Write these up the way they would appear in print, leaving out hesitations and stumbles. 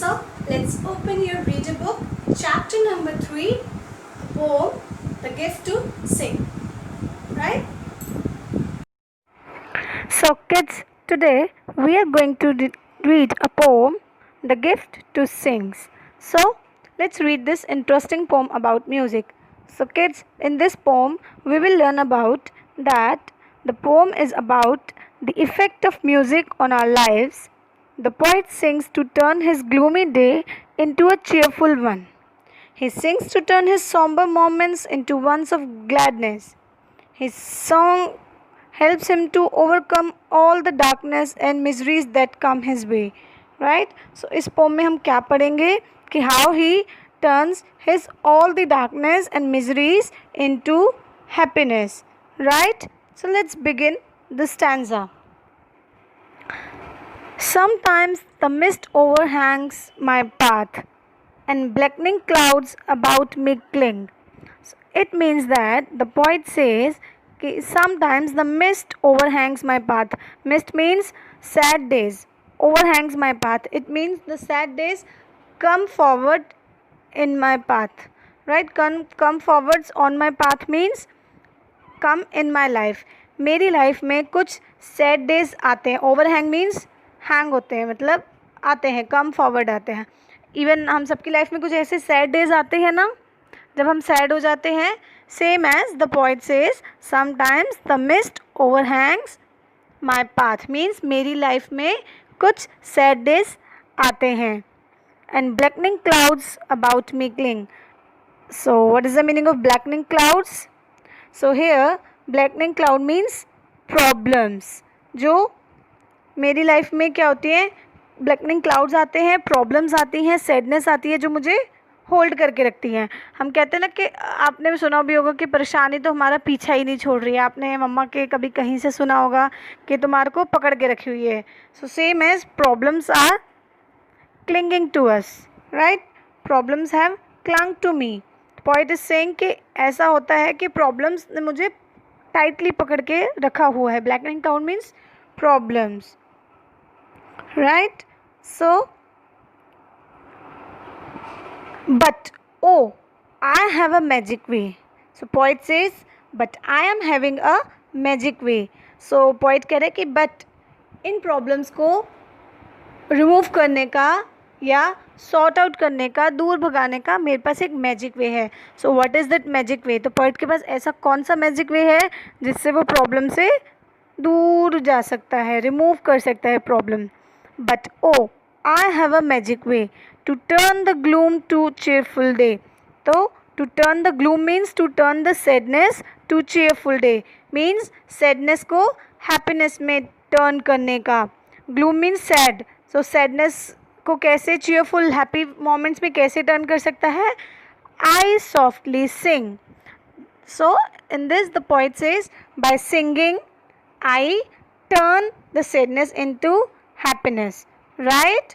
So let's open your reader book, chapter number 3, poem, The Gift to Sing. Right? So, kids, today we are going to read a poem, The Gift to Sings. So, let's read this interesting poem about music. So, kids, in this poem, we will learn about that the poem is about the effect of music on our lives. The poet sings to turn his gloomy day into a cheerful one. He sings to turn his somber moments into ones of gladness. His song helps him to overcome all the darkness and miseries that come his way. Right? So इस poem में हम क्या पढ़ेंगे कि how he turns his all the darkness and miseries into happiness. Right? So let's begin the stanza. Sometimes the mist overhangs my path, and blackening clouds about me cling. It means that the poet says कि sometimes the mist overhangs my path. Mist means sad days. Overhangs my path. It means the sad days come forward in my path. Right? Come forwards on my path means come in my life. मेरी life में कुछ sad days आते हैं. Overhang means hang होते हैं, मतलब आते हैं, कम फॉरवर्ड आते हैं. इवन हम सबकी लाइफ में कुछ ऐसे सैड डेज आते हैं ना, जब हम सैड हो जाते हैं. Same as the point says sometimes the mist overhangs my path means मेरी लाइफ में कुछ सैड डेज आते हैं. And blackening clouds about me cling. So what is the meaning of blackening clouds? So here blackening cloud means problems. जो मेरी life में क्या होती हैं, ब्लैकनिंग क्लाउड्स आते हैं, प्रॉब्लम्स आती हैं, सैडनेस आती है जो मुझे होल्ड करके रखती हैं. हम कहते हैं ना कि आपने भी सुना भी होगा कि परेशानी तो हमारा पीछा ही नहीं छोड़ रही है. आपने मम्मा के कभी कहीं से सुना होगा कि तुम्हारे को पकड़ के रखी हुई है. So same as problems are clinging to us. Right? Problems have clung to me. Point is saying कि ऐसा होता है कि प्रॉब्लम्स ने मुझे टाइटली पकड़ के रखा हुआ है. Blackening cloud means problems. Right? So but oh, I have a magic way. So poet says but I am having a magic way. So poet कह रहे कि but इन प्रॉब्लम्स को रिमूव करने का या सॉर्ट आउट करने का, दूर भगाने का मेरे पास एक मैजिक वे है. So what is that magic way? तो पोइट के पास ऐसा कौन सा मैजिक वे है जिससे वो प्रॉब्लम से दूर जा सकता है, रिमूव कर सकता है problem. But oh I have a magic way to turn the gloom to cheerful day. तो to turn the gloom means to turn the sadness to cheerful day. Means sadness को हैप्पीनेस में turn करने का. Gloom means sad. So sadness को कैसे cheerful happy moments में कैसे turn कर सकता है? I softly sing. So in this the poet says by singing I turn the sadness into happiness. Right?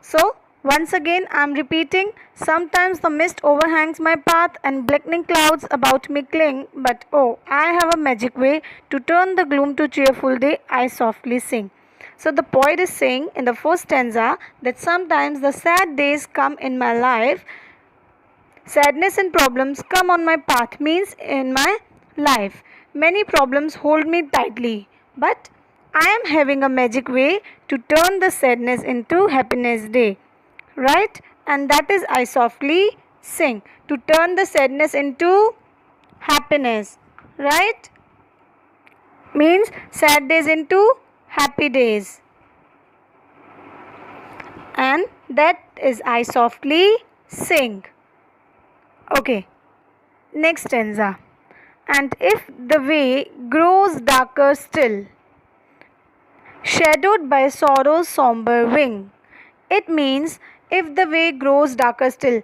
So once again I am repeating, sometimes the mist overhangs my path and blackening clouds about me cling, but oh, I have a magic way to turn the gloom to cheerful day, I softly sing. So the poet is saying in the first stanza that sometimes the sad days come in my life. Sadness and problems come on my path means in my life. Many problems hold me tightly, but I am having a magic way to turn the sadness into happiness day. Right? And that is I softly sing. To turn the sadness into happiness. Right? Means sad days into happy days. And that is I softly sing. Okay. Next stanza. And if the way grows darker still, shadowed by sorrow's somber wing, it means if the way grows darker still.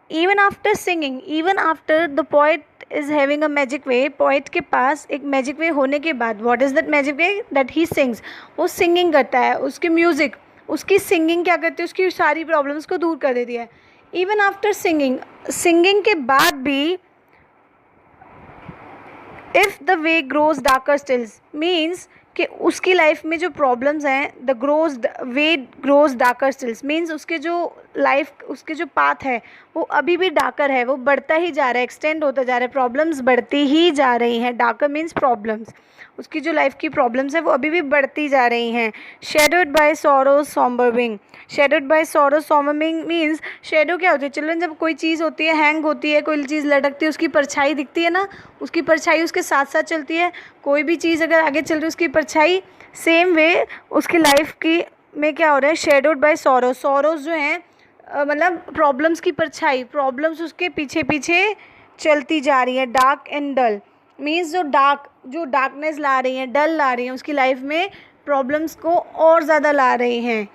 Even after singing, even after the poet is having a magic way, poet के पास एक magic way होने के बाद, what is that magic way? That he sings. वो singing करता है. उसकी music, उसकी singing क्या करती है? उसकी सारी problems को दूर कर देती है. Even after singing, singing के बाद भी if the way grows darker still means कि उसकी लाइफ में जो प्रॉब्लम्स हैं, the grows way grows darker stills, means उसके जो लाइफ, उसके जो पाथ है वो अभी भी डार्कर है, वो बढ़ता ही जा रहा है, एक्सटेंड होता जा रहा है, प्रॉब्लम्स बढ़ती ही जा रही हैं। डार्कर मीन्स प्रॉब्लम्स, उसकी जो लाइफ की प्रॉब्लम्स है वो अभी भी बढ़ती जा रही हैं। Shadowed by sorrow sombering, shadowed by sorrow sombering means, shadow क्या होती है चिल्ड्रन, जब कोई चीज़ होती है, हैंग होती है, कोई चीज़ लटकती है, उसकी परछाई दिखती है ना, उसकी परछाई उसके साथ साथ चलती है। कोई भी चीज़ अगर आगे चल रही है उसकी परछाई, सेम वे उसकी लाइफ की में क्या हो रहा है, शेडोड बाय सॉरो, सॉरोज जो हैं मतलब प्रॉब्लम्स की परछाई, प्रॉब्लम्स उसके पीछे पीछे चलती जा रही है। डार्क एंड डल मीन्स जो डार्कनेस ला रही हैं, डल ला रही हैं उसकी लाइफ में, प्रॉब्लम्स को और ज़्यादा ला रही हैं,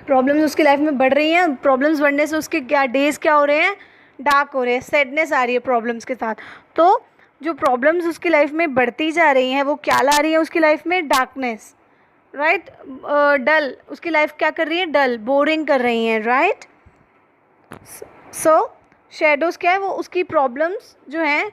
प्रॉब्लम्स उसकी लाइफ में बढ़ रही हैं। प्रॉब्लम्स बढ़ने से उसके क्या डेज क्या हो रहे हैं, डार्क हो रहे हैं, सैडनेस आ रही है प्रॉब्लम्स के साथ। तो जो प्रॉब्लम्स उसकी लाइफ में बढ़ती जा रही हैं वो क्या ला रही है उसकी लाइफ में, डार्कनेस, राइट। डल, उसकी लाइफ क्या कर रही है, डल, बोरिंग कर रही हैं, राइट। सो शेडोज़ क्या है, वो उसकी प्रॉब्लम्स जो हैं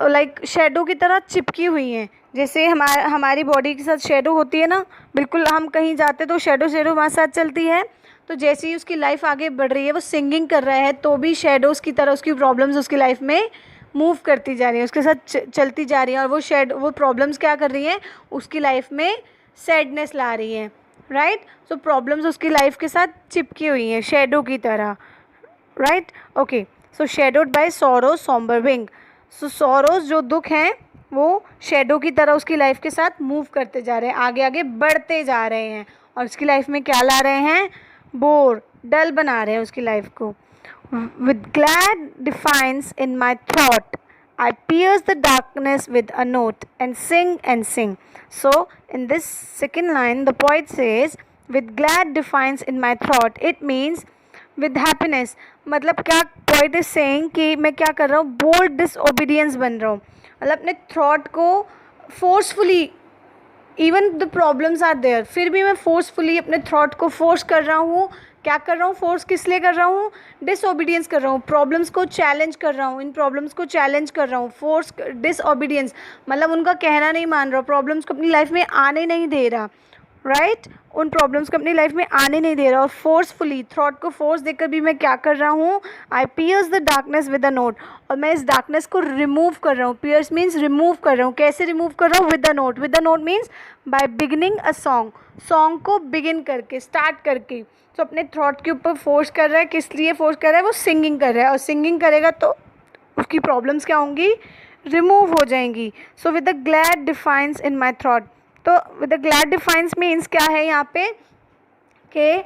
लाइक शेडो की तरह चिपकी हुई हैं। जैसे हमारी बॉडी के साथ शेडो होती है ना, बिल्कुल हम कहीं जाते तो शेडो हमारे साथ चलती है। तो जैसे ही उसकी लाइफ आगे बढ़ रही है, वो सिंगिंग कर रहा है, तो भी शेडोज़ की तरह उसकी प्रॉब्लम्स उसकी लाइफ में मूव करती जा रही है, उसके साथ चलती जा रही है। और वो प्रॉब्लम्स क्या कर रही हैं, उसकी लाइफ में सैडनेस ला रही हैं, राइट। सो प्रॉब्लम्स उसकी लाइफ के साथ चिपकी हुई हैं शेडो की तरह, right. Okay, so shadowed by sorrow सॉम्बरिंग, so sorrows जो दुख हैं वो शेडो की तरह उसकी लाइफ के साथ मूव करते जा रहे हैं, आगे आगे बढ़ते जा रहे हैं, और उसकी लाइफ में क्या ला रहे हैं, बोर, डल बना रहे हैं उसकी लाइफ को। With glad defiance in my thought I pierce the darkness with a note and sing. So in this second line the poet says with glad defiance in my thought, it means with happiness। मतलब क्या poet is saying कि मैं क्या कर रहा हूँ, bold disobedience बन रहा हूँ, मतलब अपने थॉट को forcefully, even the problems are there, फिर भी मैं फोर्सफुली अपने थॉट को फोर्स कर रहा हूँ। क्या कर रहा हूँ, फोर्स किस लिए कर रहा हूँ, डिसओबीडियंस कर रहा हूँ, प्रॉब्लम्स को चैलेंज कर रहा हूँ, इन प्रॉब्लम्स को चैलेंज कर रहा हूँ। फोर्स, डिसओबीडियंस मतलब उनका कहना नहीं मान रहा, प्रॉब्लम्स को अपनी लाइफ में आने नहीं दे रहा, राइट, उन प्रॉब्लम्स को अपनी लाइफ में आने नहीं दे रहा। और फोर्सफुली थॉट को फोर्स देकर भी मैं क्या कर रहा हूँ, I pierce the darkness with a note, और मैं इस डार्कनेस को रिमूव कर रहा हूँ। पियर्स मीन्स रिमूव कर रहा हूँ, कैसे रिमूव कर रहा हूँ, with a note. With a note means by beginning a song, song को बिगिन करके, स्टार्ट करके। तो अपने थॉट के ऊपर फोर्स कर रहा है, किस लिए फोर्स कर रहा है, वो सिंगिंग कर रहा है, और सिंगिंग करेगा तो उसकी प्रॉब्लम्स क्या होंगी, रिमूव हो जाएंगी। So with the glad defiance in my thought, तो with the glad defiance means क्या है यहाँ पे कि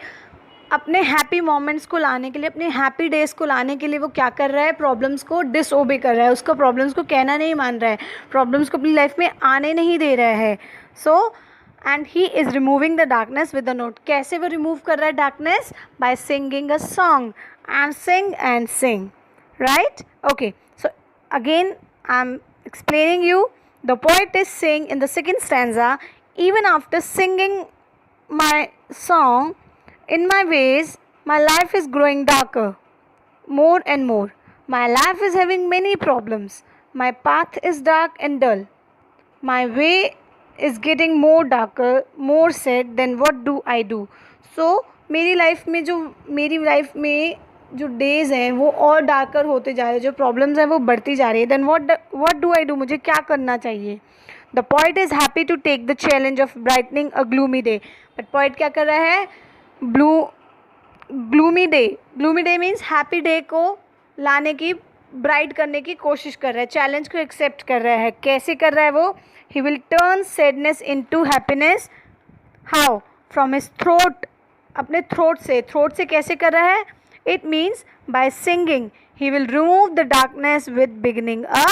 अपने हैप्पी मोमेंट्स को लाने के लिए, अपने हैप्पी डेज़ को लाने के लिए वो क्या कर रहा है, प्रॉब्लम्स को डिसओबे कर रहा है, उसका प्रॉब्लम्स को कहना नहीं मान रहा है, प्रॉब्लम्स को अपनी लाइफ में आने नहीं दे रहा है। So and he is removing the darkness with a note. कैसे वो रिमूव कर रहा है darkness, by singing a song, and Singh, right. Okay, so again I am explaining you, the poet is saying in the second stanza, even after singing my song, in my ways my life is growing darker, more and more. My life is having many problems. My path is dark and dull. My way is getting more darker, more sad, then what do I do? So मेरी life में जो days हैं वो और darker होते जा रहे हैं, जो प्रॉब्लम्स हैं वो बढ़ती जा रही है। Then what do I do, मुझे क्या करना चाहिए। The poet is happy to take the challenge of brightening a gloomy day, but poet क्या कर रहा है, gloomy day means happy day को लाने की, ब्राइट करने की कोशिश कर रहा है, चैलेंज को एक्सेप्ट कर रहा है। कैसे कर रहा है वो, he will turn sadness into happiness, how, from his throat, अपने थ्रोट से कैसे कर रहा है, it means by singing he will remove the darkness with beginning a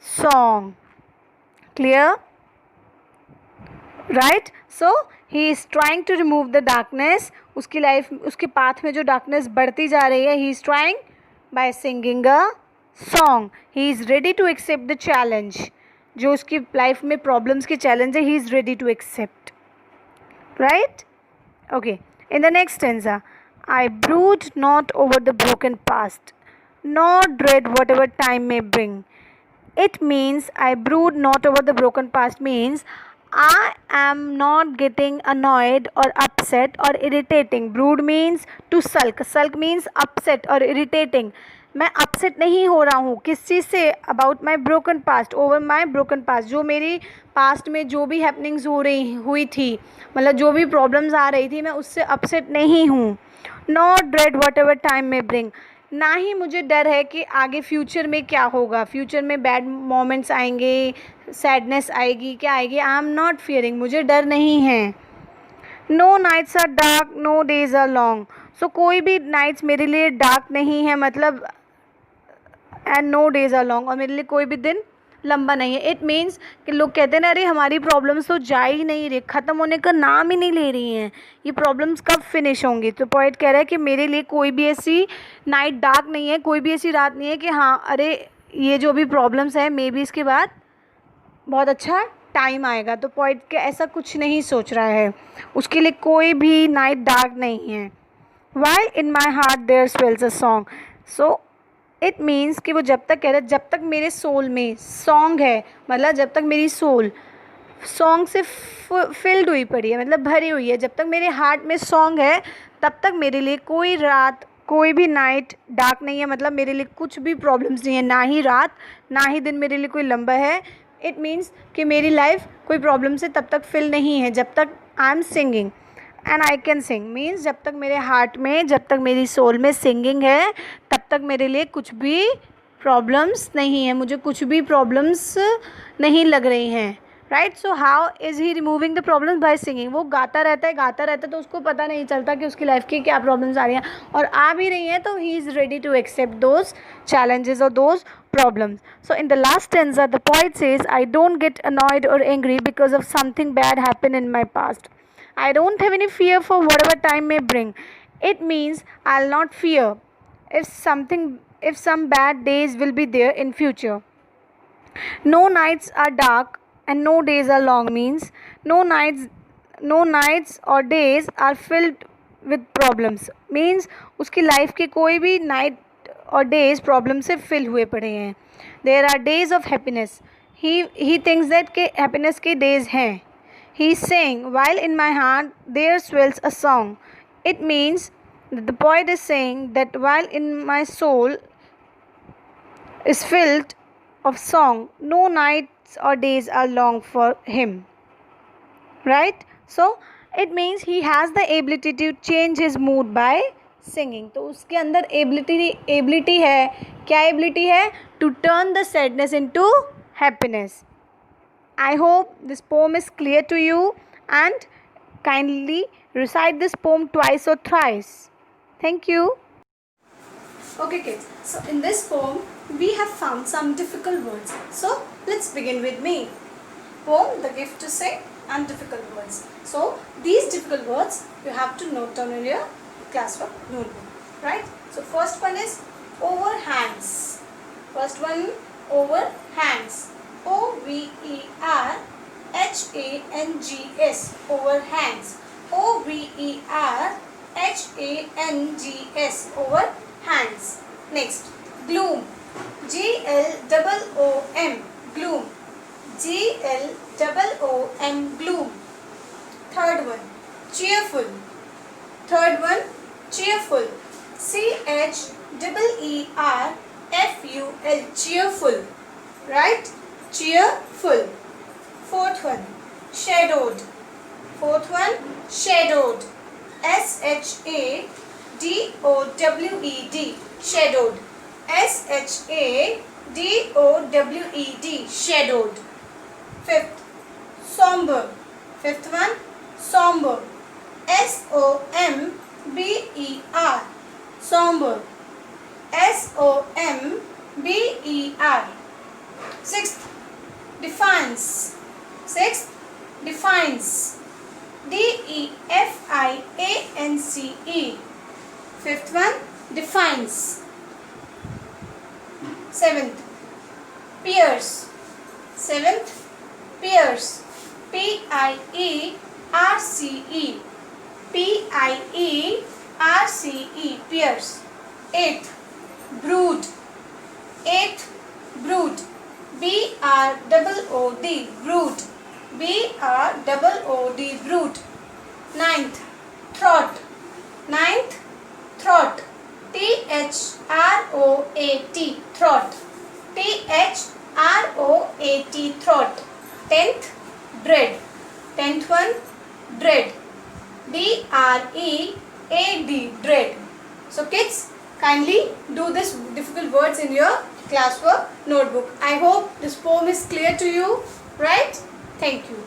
song. Clear, right? So he is trying to remove the darkness, उसकी life, उसके path में जो डार्कनेस बढ़ती जा रही है, he is trying by singing a song. He is ready to accept the challenge, जो उसकी लाइफ में प्रॉब्लम्स के चैलेंज है, he is ready to accept, right? Okay, in the next stanza, I brood not over the broken past, nor dread whatever time may bring. It means I brood not over the broken past means I am not getting annoyed or upset or irritating. Brood means to sulk. Sulk means upset or irritating. मैं upset नहीं हो रहा हूँ किस चीज़ से, about my broken past, over my broken past, जो मेरी past में जो भी हैपनिंग्स हुई थी, मतलब जो भी प्रॉब्लम्स आ रही थी, मैं उससे अपसेट नहीं हूँ. Not dread what ever time में ब्रिंग, ना ही मुझे डर है कि आगे फ्यूचर में क्या होगा, फ्यूचर में बैड मोमेंट्स आएंगे, सैडनेस आएगी, क्या आएगी. आई एम नॉट फियरिंग, मुझे डर नहीं है. No nights are dark, no days are long. So कोई भी नाइट्स मेरे लिए डार्क नहीं है, मतलब and no days are long, और मेरे लिए कोई भी दिन लंबा नहीं है. इट मीन्स कि लोग कहते हैं ना, अरे हमारी प्रॉब्लम्स तो जा ही नहीं रही, ख़त्म होने का नाम ही नहीं ले रही हैं, ये प्रॉब्लम्स कब फिनिश होंगी. तो पोएट कह रहा है कि मेरे लिए कोई भी ऐसी नाइट डार्क नहीं है, कोई भी ऐसी रात नहीं है कि हाँ अरे ये जो भी प्रॉब्लम्स है मे बी इसके बाद बहुत अच्छा टाइम आएगा. तो पोएट के ऐसा कुछ नहीं सोच रहा है, उसके लिए कोई भी नाइट डार्क नहीं है. While in my heart there swells a song. So it means कि वो जब तक कह रहे हैं, जब तक मेरे सोल में सॉन्ग है, मतलब जब तक मेरी सोल सॉन्ग से फिल्ड हुई पड़ी है, मतलब भरी हुई है, जब तक मेरे हार्ट में सॉन्ग है तब तक मेरे लिए कोई रात, कोई भी नाइट डार्क नहीं है. मतलब मेरे लिए कुछ भी प्रॉब्लम्स नहीं है, ना ही रात ना ही दिन मेरे लिए कोई लंबा है. इट मीन्स कि मेरी लाइफ कोई प्रॉब्लम से तब तक फिल नहीं है जब तक I am singing and I can sing. Means जब तक मेरे हार्ट में, जब तक मेरी सोल में सिंगिंग है तब तक मेरे लिए कुछ भी प्रॉब्लम्स नहीं है, मुझे कुछ भी प्रॉब्लम्स नहीं लग रही हैं. Right. So how is he removing the problems by singing. वो गाता रहता है तो उसको पता नहीं चलता कि उसकी लाइफ की क्या प्रॉब्लम्स आ रही हैं, और आ भी रही हैं तो he is ready to accept those challenges or those problems. So in the last stanza the poet says, I don't get annoyed or angry because of something bad happened in my past. I don't have any fear for whatever time may bring. It means I'll not fear if some bad days will be there in future. No nights are dark and no days are long means no nights or days are filled with problems. Means उसकी life के कोई भी night और days problem से fill हुए पड़े हैं. There are days of happiness. He thinks that के हैप्पीनेस के डेज हैं. He is saying while in my heart there swells a song. It means that the poet is saying that while in my soul is filled of song, no nights or days are long for him. Right. So it means he has the ability to change his mood by singing. तो उसके अंदर ability है. क्या ability है? To turn the sadness into happiness. I hope this poem is clear to you and kindly recite this poem twice or thrice. Thank you. Okay kids, so in this poem we have found some difficult words. So let's begin with me. Poem The Gift to Sing and difficult words. So these difficult words you have to note down in your classwork notebook. Right? So first one is over hands. First one, over hands. O-V-E-R-H-A-N-G-S. Over hands. O-V-E-R-H-A-N-G-S. Over hands. Next, gloom. G-L-O-O-M. Gloom. G-L-O-O-M. Gloom. Third one, cheerful. Third one, cheerful. C-H-E-E-R-F-U-L. Cheerful. Right? Cheerful. Fourth one, shadowed. Fourth one, shadowed. S-H-A-D-O-W-E-D. Shadowed. S-H-A-D-O-W-E-D. Shadowed. Fifth, somber. Fifth one, somber. S-O-M-B-E-R. Somber. S-O-M-B-E-R. Sixth, defiance. Sixth, defiance. D-E-F-I-A-N-C-E. Fifth one, defiance. Seventh, pierce. Seventh, pierce. P-I-E-R-C-E. P-I-E-R-C-E. Pierce. Eighth, brood. Eighth, brood. B-R-O-O-D. Brood. B-R-O-O-D, brood. Ninth, throat. Ninth, throat. T-H-R-O-A-T, throat. T-H-R-O-A-T, throat. Tenth, dread. Tenth one, dread. D-R-E-A-D, dread. So kids, kindly do this difficult words in your classwork notebook. I hope this poem is clear to you, right? Thank you.